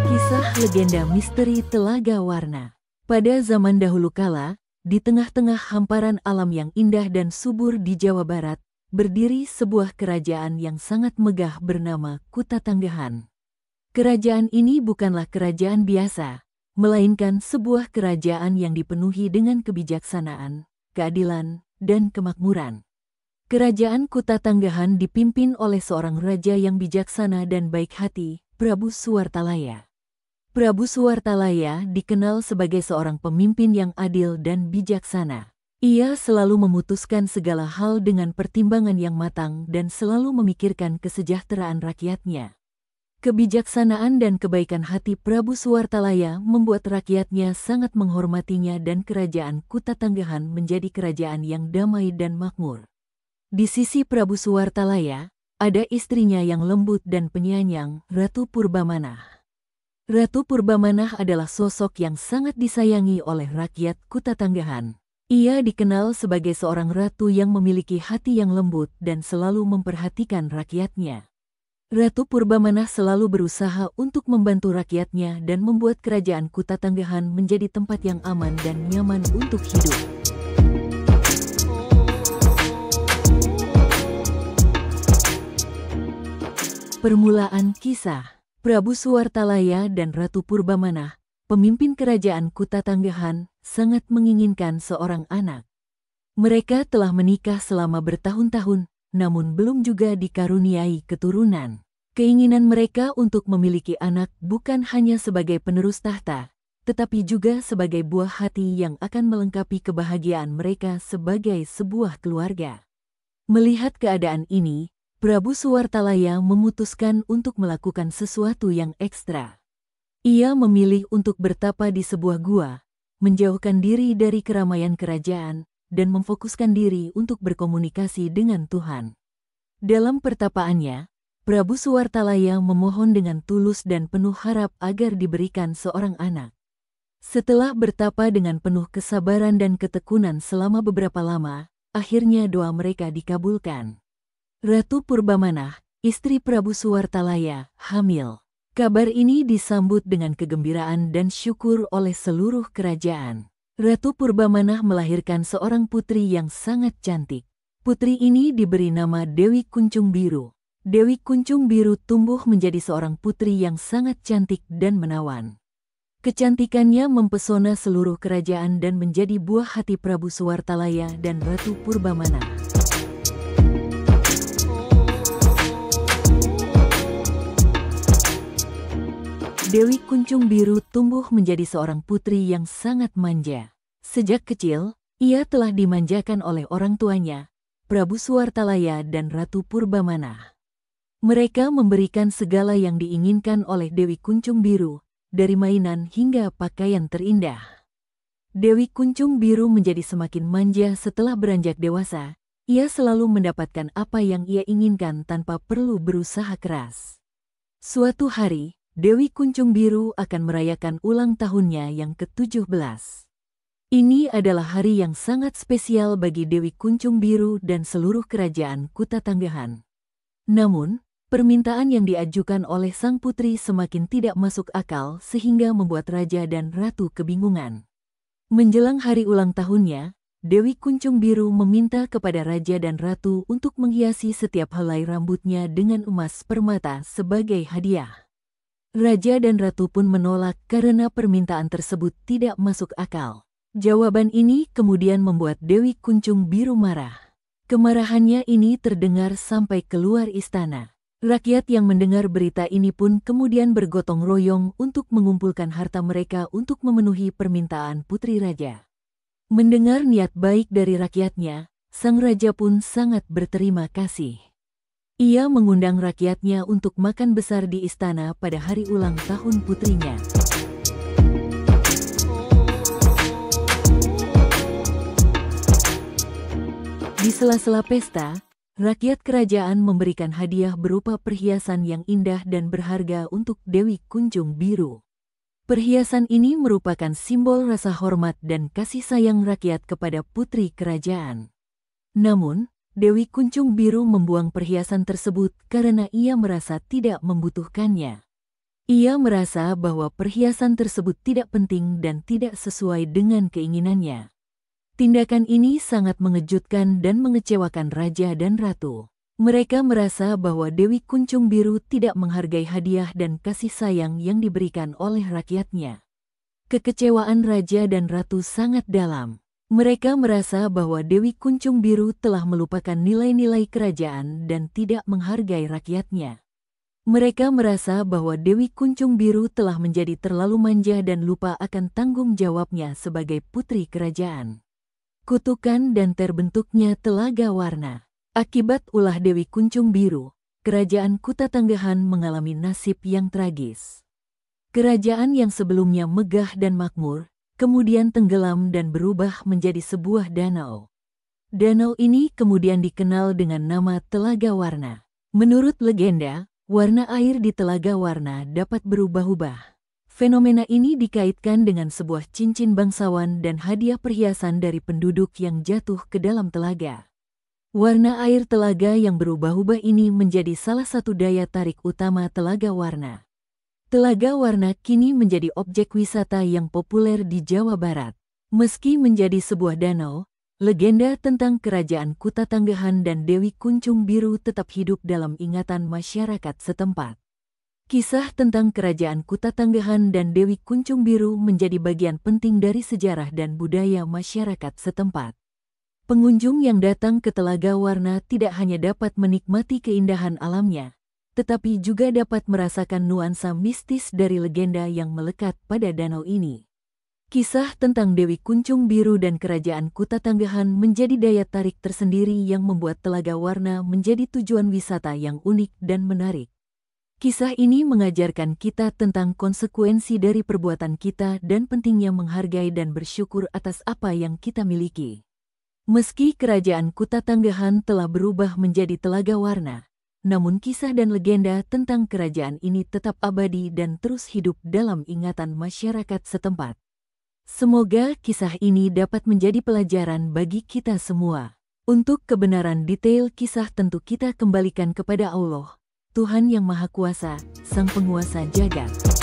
Kisah legenda misteri Telaga Warna. Pada zaman dahulu kala, di tengah-tengah hamparan alam yang indah dan subur di Jawa Barat, berdiri sebuah kerajaan yang sangat megah bernama Kutatanggahan. Kerajaan ini bukanlah kerajaan biasa, melainkan sebuah kerajaan yang dipenuhi dengan kebijaksanaan, keadilan, dan kemakmuran. Kerajaan Kutatanggahan dipimpin oleh seorang raja yang bijaksana dan baik hati, Prabu Suwartalaya. Prabu Suwartalaya dikenal sebagai seorang pemimpin yang adil dan bijaksana. Ia selalu memutuskan segala hal dengan pertimbangan yang matang dan selalu memikirkan kesejahteraan rakyatnya. Kebijaksanaan dan kebaikan hati Prabu Suwartalaya membuat rakyatnya sangat menghormatinya dan kerajaan Kutatanggahan menjadi kerajaan yang damai dan makmur. Di sisi Prabu Suwartalaya, ada istrinya yang lembut dan penyayang, Ratu Purbamanah. Ratu Purbamanah adalah sosok yang sangat disayangi oleh rakyat Kutatanggahan. Ia dikenal sebagai seorang ratu yang memiliki hati yang lembut dan selalu memperhatikan rakyatnya. Ratu Purbamanah selalu berusaha untuk membantu rakyatnya dan membuat kerajaan Kutatanggahan menjadi tempat yang aman dan nyaman untuk hidup. Permulaan kisah. Prabu Suwartalaya dan Ratu Purbamanah, pemimpin kerajaan Kutatanggahan, sangat menginginkan seorang anak. Mereka telah menikah selama bertahun-tahun, namun belum juga dikaruniai keturunan. Keinginan mereka untuk memiliki anak bukan hanya sebagai penerus tahta, tetapi juga sebagai buah hati yang akan melengkapi kebahagiaan mereka sebagai sebuah keluarga. Melihat keadaan ini, Prabu Suwartalaya memutuskan untuk melakukan sesuatu yang ekstra. Ia memilih untuk bertapa di sebuah gua, menjauhkan diri dari keramaian kerajaan, dan memfokuskan diri untuk berkomunikasi dengan Tuhan. Dalam pertapaannya, Prabu Suwartalaya memohon dengan tulus dan penuh harap agar diberikan seorang anak. Setelah bertapa dengan penuh kesabaran dan ketekunan selama beberapa lama, akhirnya doa mereka dikabulkan. Ratu Purbamanah, istri Prabu Suwartalaya, hamil. Kabar ini disambut dengan kegembiraan dan syukur oleh seluruh kerajaan. Ratu Purbamanah melahirkan seorang putri yang sangat cantik. Putri ini diberi nama Dewi Kuncung Biru. Dewi Kuncung Biru tumbuh menjadi seorang putri yang sangat cantik dan menawan. Kecantikannya mempesona seluruh kerajaan dan menjadi buah hati Prabu Suwartalaya dan Ratu Purbamanah. Dewi Kuncung Biru tumbuh menjadi seorang putri yang sangat manja. Sejak kecil, ia telah dimanjakan oleh orang tuanya, Prabu Suwartalaya dan Ratu Purbamanah. Mereka memberikan segala yang diinginkan oleh Dewi Kuncung Biru, dari mainan hingga pakaian terindah. Dewi Kuncung Biru menjadi semakin manja setelah beranjak dewasa. Ia selalu mendapatkan apa yang ia inginkan tanpa perlu berusaha keras. Suatu hari, Dewi Kuncung Biru akan merayakan ulang tahunnya yang ke-17. Ini adalah hari yang sangat spesial bagi Dewi Kuncung Biru dan seluruh kerajaan Kutatanggahan. Namun, permintaan yang diajukan oleh sang putri semakin tidak masuk akal sehingga membuat raja dan ratu kebingungan. Menjelang hari ulang tahunnya, Dewi Kuncung Biru meminta kepada raja dan ratu untuk menghiasi setiap helai rambutnya dengan emas permata sebagai hadiah. Raja dan ratu pun menolak karena permintaan tersebut tidak masuk akal. Jawaban ini kemudian membuat Dewi Kuncung Biru marah. Kemarahannya ini terdengar sampai keluar istana. Rakyat yang mendengar berita ini pun kemudian bergotong royong untuk mengumpulkan harta mereka untuk memenuhi permintaan putri raja. Mendengar niat baik dari rakyatnya, sang raja pun sangat berterima kasih. Ia mengundang rakyatnya untuk makan besar di istana pada hari ulang tahun putrinya. Di sela-sela pesta, rakyat kerajaan memberikan hadiah berupa perhiasan yang indah dan berharga untuk Dewi Kuncung Biru. Perhiasan ini merupakan simbol rasa hormat dan kasih sayang rakyat kepada putri kerajaan. Namun, Dewi Kuncung Biru membuang perhiasan tersebut karena ia merasa tidak membutuhkannya. Ia merasa bahwa perhiasan tersebut tidak penting dan tidak sesuai dengan keinginannya. Tindakan ini sangat mengejutkan dan mengecewakan raja dan ratu. Mereka merasa bahwa Dewi Kuncung Biru tidak menghargai hadiah dan kasih sayang yang diberikan oleh rakyatnya. Kekecewaan raja dan ratu sangat dalam. Mereka merasa bahwa Dewi Kuncung Biru telah melupakan nilai-nilai kerajaan dan tidak menghargai rakyatnya. Mereka merasa bahwa Dewi Kuncung Biru telah menjadi terlalu manja dan lupa akan tanggung jawabnya sebagai putri kerajaan. Kutukan dan terbentuknya Telaga Warna. Akibat ulah Dewi Kuncung Biru, kerajaan Kuta Tanggahan mengalami nasib yang tragis. Kerajaan yang sebelumnya megah dan makmur, kemudian tenggelam dan berubah menjadi sebuah danau. Danau ini kemudian dikenal dengan nama Telaga Warna. Menurut legenda, warna air di Telaga Warna dapat berubah-ubah. Fenomena ini dikaitkan dengan sebuah cincin bangsawan dan hadiah perhiasan dari penduduk yang jatuh ke dalam telaga. Warna air telaga yang berubah-ubah ini menjadi salah satu daya tarik utama Telaga Warna. Telaga Warna kini menjadi objek wisata yang populer di Jawa Barat. Meski menjadi sebuah danau, legenda tentang kerajaan Kuta Tanggahan dan Dewi Kuncung Biru tetap hidup dalam ingatan masyarakat setempat. Kisah tentang kerajaan Kuta Tanggahan dan Dewi Kuncung Biru menjadi bagian penting dari sejarah dan budaya masyarakat setempat. Pengunjung yang datang ke Telaga Warna tidak hanya dapat menikmati keindahan alamnya, tetapi juga dapat merasakan nuansa mistis dari legenda yang melekat pada danau ini. Kisah tentang Dewi Kuncung Biru dan kerajaan Kuta Tanggahan menjadi daya tarik tersendiri yang membuat Telaga Warna menjadi tujuan wisata yang unik dan menarik. Kisah ini mengajarkan kita tentang konsekuensi dari perbuatan kita dan pentingnya menghargai dan bersyukur atas apa yang kita miliki. Meski kerajaan Kuta Tanggahan telah berubah menjadi Telaga Warna, namun kisah dan legenda tentang kerajaan ini tetap abadi dan terus hidup dalam ingatan masyarakat setempat. Semoga kisah ini dapat menjadi pelajaran bagi kita semua. Untuk kebenaran detail kisah tentu kita kembalikan kepada Allah, Tuhan yang Maha Kuasa, Sang Penguasa Jagat.